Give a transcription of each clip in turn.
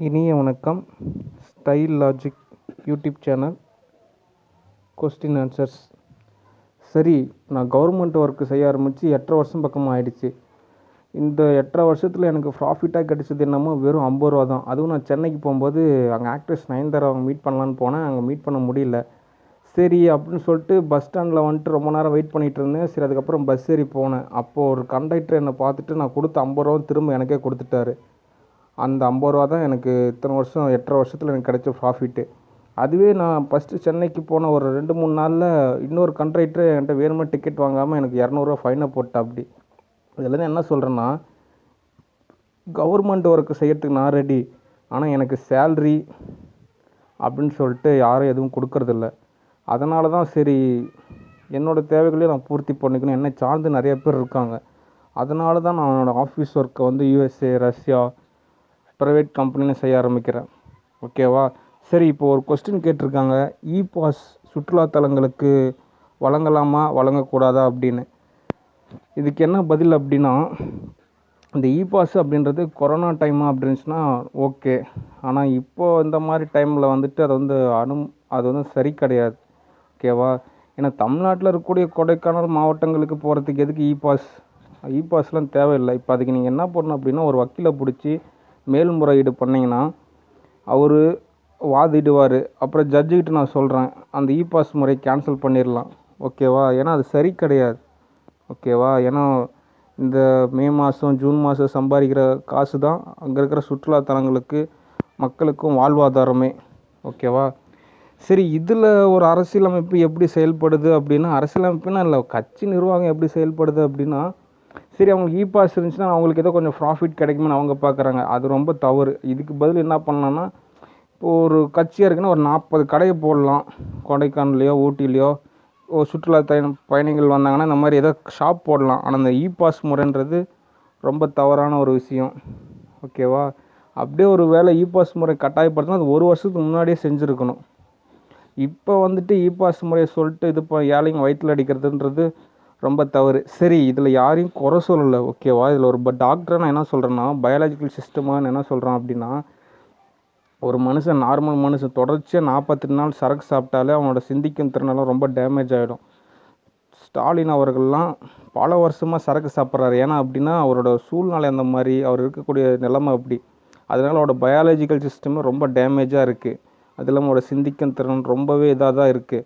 இனிய வணக்கம். Style logic YouTube channel. Question answers. சரி, நான் கவர்மெண்ட் ஒர்க்கு செய்ய ஆரம்பித்து 8.5 வருஷம் பக்கமாக ஆயிடுச்சு. இந்த 8.5 வருஷத்தில் எனக்கு ப்ராஃபிட்டாக கிடைச்சது என்னமோ வெறும் 50 ரூபா தான். அதுவும் நான் சென்னைக்கு போகும்போது அங்கே ஆக்ட்ரஸ் நயன்தாரா அவங்க மீட் பண்ணலான்னு போனேன். அங்கே மீட் பண்ண முடியல. சரி அப்படின்னு சொல்லிட்டு பஸ் ஸ்டாண்டில் வந்துட்டு ரொம்ப நேரம் வெயிட் பண்ணிகிட்டு இருந்தேன். சரி, அதுக்கப்புறம் பஸ் ஏறி போனேன். அப்போது ஒரு கண்டக்டர் என்னை பார்த்துட்டு நான் கொடுத்த 50 ரூபா திரும்ப எனக்கே கொடுத்துட்டாரு. அந்த 50 ரூபா தான் எனக்கு இத்தனை வருஷம் 8.5 வருஷத்தில் எனக்கு கிடைச்ச ப்ராஃபிட்டு. அதுவே நான் ஃபஸ்ட்டு சென்னைக்கு போன ஒரு 2-3 நாளில் இன்னொரு கண்ட்ராக்டர் என்கிட்ட வேணுமே டிக்கெட் வாங்காமல் எனக்கு 200 ஃபைனை போட்டா. அப்படி இதில் என்ன சொல்கிறேன்னா, கவர்மெண்ட் ஒர்க்கு செய்கிறதுக்கு நான் ரெடி. ஆனால் எனக்கு சேல்ரி அப்படின்னு சொல்லிட்டு யாரும் எதுவும் கொடுக்கறதில்ல. அதனால தான் சரி, என்னோடய தேவைகளையும் நான் பூர்த்தி பண்ணிக்கணும். என்னை சார்ந்து நிறைய பேர் இருக்காங்க. அதனால தான் நான் என்னோடய ஆஃபீஸ் ஒர்க்கை வந்து USA, ரஷ்யா, ப்ரைவேட் கம்பெனியில் செய்ய ஆரம்பிக்கிறேன். ஓகேவா? சரி, இப்போது ஒரு கொஸ்டின் கேட்டிருக்காங்க, இ-பாஸ் சுற்றுலாத்தலங்களுக்கு வழங்கலாமா வழங்கக்கூடாதா அப்படின்னு. இதுக்கு என்ன பதில் அப்படின்னா, இந்த இ-பாஸ் அப்படின்றது கொரோனா டைமாக அப்படின்னுச்சுன்னா ஓகே. ஆனால் இப்போது இந்த மாதிரி டைமில் வந்துட்டு அது வந்து சரி கிடையாது. ஓகேவா? ஏன்னா தமிழ்நாட்டில் இருக்கக்கூடிய கொடைக்கானல் மாவட்டங்களுக்கு போகிறதுக்கு எதுக்கு இ-பாஸ்லாம் தேவையில்லை. இப்போ அதுக்கு நீங்கள் என்ன பண்ணணும் அப்படின்னா, ஒரு வக்கீலை பிடிச்சி மேல்முறையீடு பண்ணிங்கன்னா அவர் வாதிடுவார். அப்புறம் ஜட்ஜுக்கிட்ட நான் சொல்கிறேன், அந்த இ-பாஸ் முறை கேன்சல் பண்ணிடலாம். ஓகேவா? ஏன்னா அது சரி கிடையாது. ஓகேவா? ஏன்னா இந்த மே மாதம் ஜூன் மாதம் சம்பாதிக்கிற காசு தான் அங்கே இருக்கிற சுற்றுலாத்தலங்களுக்கு மக்களுக்கும் வாழ்வாதாரமே. ஓகேவா? சரி, இதில் ஒரு அரசியலமைப்பு எப்படி செயல்படுது அப்படின்னா, அரசியலமைப்புனா இல்லை, கட்சி நிர்வாகம் எப்படி செயல்படுது அப்படின்னா, சரி அவங்களுக்கு இ-பாஸ் இருந்துச்சுன்னா அவங்களுக்கு ஏதோ கொஞ்சம் ப்ராஃபிட் கிடைக்கும்னு அவங்க பார்க்குறாங்க. அது ரொம்ப தவறு. இதுக்கு பதில் என்ன பண்ணலான்னா, இப்போது ஒரு கட்சியாக இருக்குன்னா ஒரு 40 கடையை போடலாம். கொடைக்கானல்லையோ ஊட்டிலையோ சுற்றுலா பயணிகள் வந்தாங்கன்னா இந்த மாதிரி ஏதோ ஷாப் போடலாம். ஆனால் இந்த இ-பாஸ் முறைன்றது ரொம்ப தவறான ஒரு விஷயம். ஓகேவா? அப்படியே ஒரு வேளை இ-பாஸ் முறை கட்டாயப்படுத்தினா அது 1 வருஷத்துக்கு முன்னாடியே செஞ்சுருக்கணும். இப்போ வந்துட்டு இ-பாஸ் முறையை சொல்லிட்டு இது ஏழைங்க வயிற்றில் அடிக்கிறதுன்றது ரொம்ப தவறு. சரி, இதில் யாரையும் குறை சொல்லலை. ஓகேவா? இதில் ஒரு டாக்டரை நான் என்ன சொல்கிறேன்னா, பயாலஜிக்கல் சிஸ்டமாக நான் என்ன சொல்கிறேன் அப்படின்னா, ஒரு மனுஷன் நார்மல் மனுஷன் தொடர்ச்சியாக 48 நாள் சரக்கு சாப்பிட்டாலே அவனோட சிந்திக்கும் திறனெல்லாம் ரொம்ப டேமேஜ் ஆகிடும். ஸ்டாலின் அவர்கள்லாம் பல வருஷமாக சரக்கு சாப்பிட்றாரு. ஏன்னா அப்படின்னா அவரோட சூழ்நிலை அந்த மாதிரி, அவர் இருக்கக்கூடிய நிலைமை அப்படி. அதனால் அவரோட பயாலஜிக்கல் சிஸ்டமே ரொம்ப டேமேஜாக இருக்குது. அது இல்லாமல் அவரோட சிந்திக்கும் திறன் ரொம்பவே இதாக தான் இருக்குது.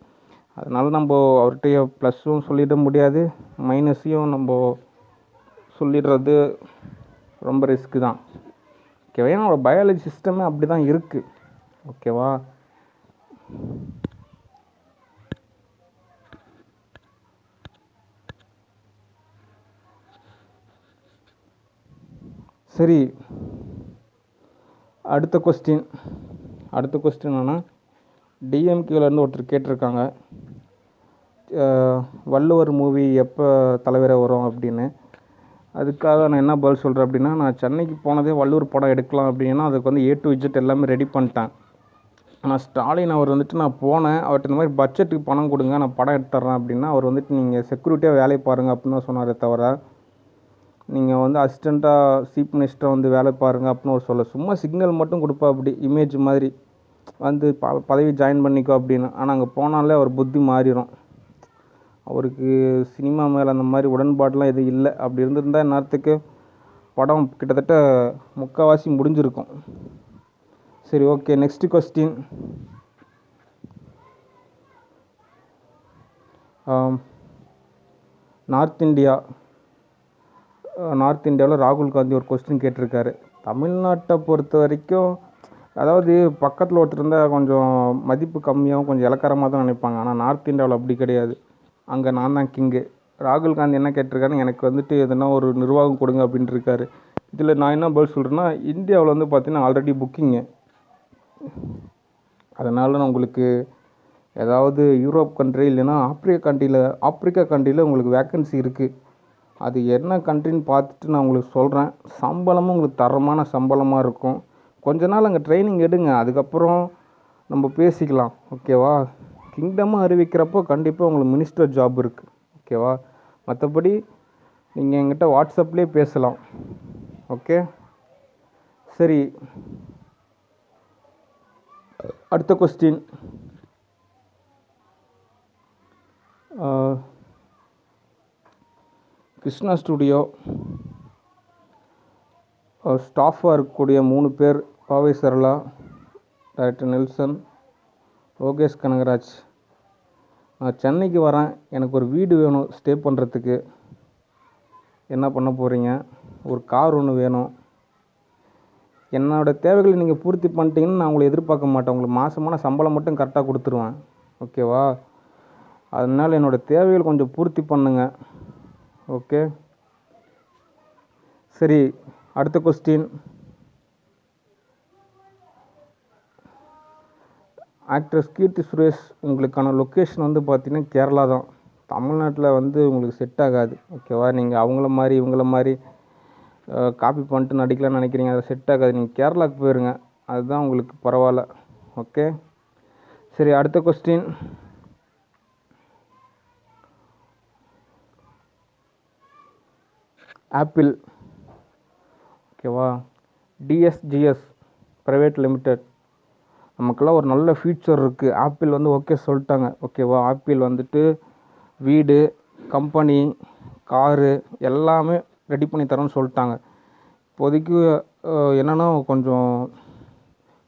அதனால் நம்ம அவர்கிட்ட ப்ளஸ்ஸும் சொல்லிட முடியாது, மைனஸையும் நம்ம சொல்லிடுறது ரொம்ப ரிஸ்க்கு தான். ஓகேவா? ஏன்னா அவரோட பயாலஜி சிஸ்டமே அப்படி தான் இருக்குது. ஓகேவா? சரி, அடுத்த கொஸ்டின் என்னன்னா, டிஎம்கேலேருந்து ஒருத்தர் கேட்டிருக்காங்க, வள்ளுவர் மூவி எப்போ தலைவராக வரும் அப்படின்னு. அதுக்காக நான் என்ன பதில் சொல்கிறேன் அப்படின்னா, நான் சென்னைக்கு போனதே வள்ளுவர் படம் எடுக்கலாம் அப்படின்னா அதுக்கு வந்து A to Z எல்லாமே ரெடி பண்ணிட்டேன். ஆனால் ஸ்டாலின் அவர் வந்துட்டு, நான் போனேன் அவர்கிட்ட இந்த மாதிரி பட்ஜெட்டுக்கு பணம் கொடுங்க நான் படம் எடுத்துட்றேன் அப்படின்னா, அவர் வந்துட்டு நீங்கள் செக்யூரிட்டியாக வேலையை பாருங்கள் அப்படின்னு தான் சொன்னாரே தவிர, நீங்கள் வந்து அசிஸ்டண்ட்டாக சீஃப் மினிஸ்டரை வந்து வேலை பாருங்கள் அப்படின்னு ஒரு சொல்ல, சும்மா சிக்னல் மட்டும் கொடுப்பா அப்படி இமேஜ் மாதிரி வந்து பதவி ஜாயின் பண்ணிக்கோ அப்படின்னு. ஆனால் அங்கே போனாலே அவர் புத்தி மாறிடும். அவருக்கு சினிமா மேலே அந்த மாதிரி உடன்பாடெலாம் எதுவும் இல்லை. அப்படி இருந்திருந்தால் இந்நேரத்துக்கு படம் கிட்டத்தட்ட முக்கால்வாசி முடிஞ்சிருக்கும். சரி, ஓகே. Next question. நார்த் இந்தியாவில் ராகுல் காந்தி ஒரு கொஸ்டின் கேட்டிருக்காரு. தமிழ்நாட்டை பொறுத்த வரைக்கும், அதாவது பக்கத்தில் ஒருத்தர் இருந்தால் கொஞ்சம் மதிப்பு கம்மியாகவும் கொஞ்சம் இலக்காரமாக தான் நினைப்பாங்க. ஆனால் நார்த் இந்தியாவில் அப்படி கிடையாது. அங்கே நான் தான் கிங்கு. ராகுல் காந்தி என்ன கேட்டிருக்காருன்னு, எனக்கு வந்துட்டு எதுனா ஒரு நிர்வாகம் கொடுங்க அப்படின்ட்டு இருக்காரு. இதில் நான் என்ன பதில் சொல்கிறேன்னா, இந்தியாவில் வந்து பார்த்திங்கன்னா ஆல்ரெடி புக்கிங்கு. அதனால் நான் உங்களுக்கு ஏதாவது யூரோப் கண்ட்ரி இல்லைன்னா ஆப்ரிக்கா கண்ட்ரியில் உங்களுக்கு வேக்கன்சி இருக்குது. அது என்ன கண்ட்ரின்னு பார்த்துட்டு நான் உங்களுக்கு சொல்கிறேன். சம்பளமும் உங்களுக்கு தரமான சம்பளமாக இருக்கும். கொஞ்ச நாள் அங்கே ட்ரைனிங் எடுங்க, அதுக்கப்புறம் நம்ம பேசிக்கலாம். ஓகேவா? கிங்டமாக அறிவிக்கிறப்போ கண்டிப்பாக உங்களுக்கு மினிஸ்டர் ஜாப் இருக்குது. ஓகேவா? மற்றபடி நீங்கள் என்கிட்ட வாட்ஸ்அப்லேயே பேசலாம். ஓகே? சரி, அடுத்த கொஸ்டின், கிருஷ்ணா ஸ்டுடியோ ஸ்டாஃபாக இருக்கக்கூடிய 3 பேர், பாவை சரளா, டைரக்டர் நெல்சன், லோகேஷ் கனகராஜ். நான் சென்னைக்கு வரேன், எனக்கு ஒரு வீடு வேணும் ஸ்டே பண்ணுறதுக்கு. என்ன பண்ண போகிறீங்க? ஒரு கார் ஒன்று வேணும். என்னோடய தேவைகளை நீங்கள் பூர்த்தி பண்ணிட்டீங்கன்னு நான் உங்களை எதிர்பார்க்க மாட்டேன். உங்களுக்கு மாதமான சம்பளம் மட்டும் கரெக்டாக கொடுத்துருவேன். ஓகேவா? அதனால் என்னோடய தேவைகள் கொஞ்சம் பூர்த்தி பண்ணுங்க. ஓகே, சரி. அடுத்த கொஸ்டின், ஆக்ட்ரஸ் கீர்த்தி சுரேஷ், உங்களுக்கான லொக்கேஷன் வந்து பார்த்தீங்கன்னா கேரளா தான். தமிழ்நாட்டில் வந்து உங்களுக்கு செட் ஆகாது. ஓகேவா? நீங்கள் அவங்கள மாதிரி இவங்கள மாதிரி காப்பி பண்ணிட்டு நடிக்கலாம்னு நினைக்கிறீங்க, அதை செட் ஆகாது. நீங்கள் கேரளாவுக்கு போயிருங்க, அதுதான் உங்களுக்கு பரவாயில்ல. ஓகே, சரி. அடுத்த கொஸ்டின், ஆப்பிள். ஓகேவா? டிஎஸ்ஜிஎஸ் ப்ரைவேட் லிமிடெட், நமக்கெல்லாம் ஒரு நல்ல ஃபியூச்சர் இருக்குது. ஆப்பிள் வந்து ஓகே சொல்லிட்டாங்க. ஓகேவா? ஆப்பிள் வந்துட்டு வீடு, கம்பெனி, காரு எல்லாமே ரெடி பண்ணி தரோன்னு சொல்லிட்டாங்க. இப்போதைக்கு என்னென்னா கொஞ்சம்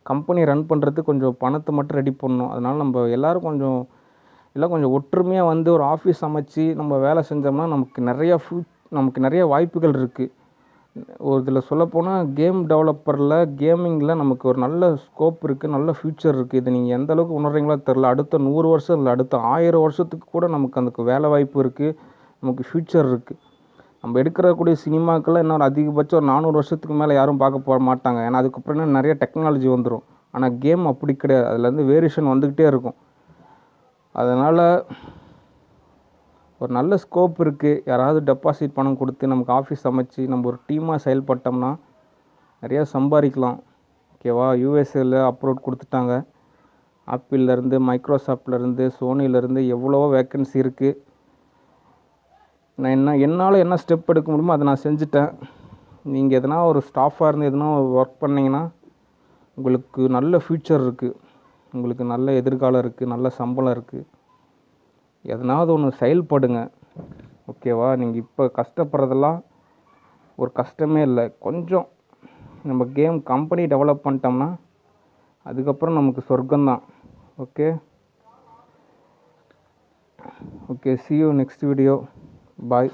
கம்பெனி ரன் பண்ணுறதுக்கு கொஞ்சம் பணத்தை மட்டும் ரெடி பண்ணணும். அதனால் நம்ம எல்லோரும் கொஞ்சம் ஒற்றுமையாக வந்து ஒரு ஆஃபீஸ் அமைச்சு நம்ம வேலை செஞ்சோம்னா நமக்கு நிறைய வாய்ப்புகள் இருக்குது. ஒரு இதில் சொல்லப்போனால் கேம் டெவலப்பரில், கேமிங்கில் நமக்கு ஒரு நல்ல ஸ்கோப் இருக்குது, நல்ல ஃப்யூச்சர் இருக்குது. இது நீங்கள் எந்த அளவுக்கு உணர்றீங்களோ தெரில. அடுத்த 100 வருஷம் இல்லை, அடுத்த 1000 வருஷத்துக்கு கூட நமக்கு அதுக்கு வேலை வாய்ப்பு இருக்குது, நமக்கு ஃப்யூச்சர் இருக்குது. நம்ம எடுக்கக்கூடிய சினிமாக்கெல்லாம் இன்னொரு அதிகபட்சம் ஒரு 400 வருஷத்துக்கு மேலே யாரும் பார்க்க போக மாட்டாங்க. ஏன்னா அதுக்கப்புறம் இன்னும் நிறைய டெக்னாலஜி வந்துடும். ஆனால் கேம் அப்படி கிடையாது. அதுலேருந்து வேரியேஷன் வந்துக்கிட்டே இருக்கும். அதனால் ஒரு நல்ல ஸ்கோப் இருக்குது. யாராவது டெபாசிட் பணம் கொடுத்து நமக்கு ஆஃபீஸ் அமைச்சு நம்ம ஒரு டீமாக செயல்பட்டோம்னா நிறையா சம்பாதிக்கலாம். ஓகேவா? யூஎஸ்ஏல அப்ரோட் கொடுத்துட்டாங்க. ஆப்பிள்லேருந்து, மைக்ரோசாஃப்ட்லேருந்து, சோனிலேருந்து எவ்வளவோ வேக்கன்சி இருக்குது. நான் என்னால் என்ன ஸ்டெப் எடுக்க முடியுமோ அதை நான் செஞ்சுட்டேன். நீங்கள் எதனா ஒரு ஸ்டாஃபாக இருந்து எதனா ஒர்க் பண்ணிங்கன்னா உங்களுக்கு நல்ல ஃப்யூச்சர் இருக்குது, உங்களுக்கு நல்ல எதிர்காலம் இருக்குது, நல்ல சம்பளம் இருக்குது. எதனாவது ஒன்று செயல்படுங்க. ஓகேவா? நீங்கள் இப்போ கஷ்டப்படுறதெல்லாம் ஒரு கஷ்டமே இல்லை. கொஞ்சம் நம்ம கேம் கம்பெனி டெவலப் பண்ணிட்டோம்னா அதுக்கப்புறம் நமக்கு சொர்க்கம்தான். Okay, see you next video. Bye.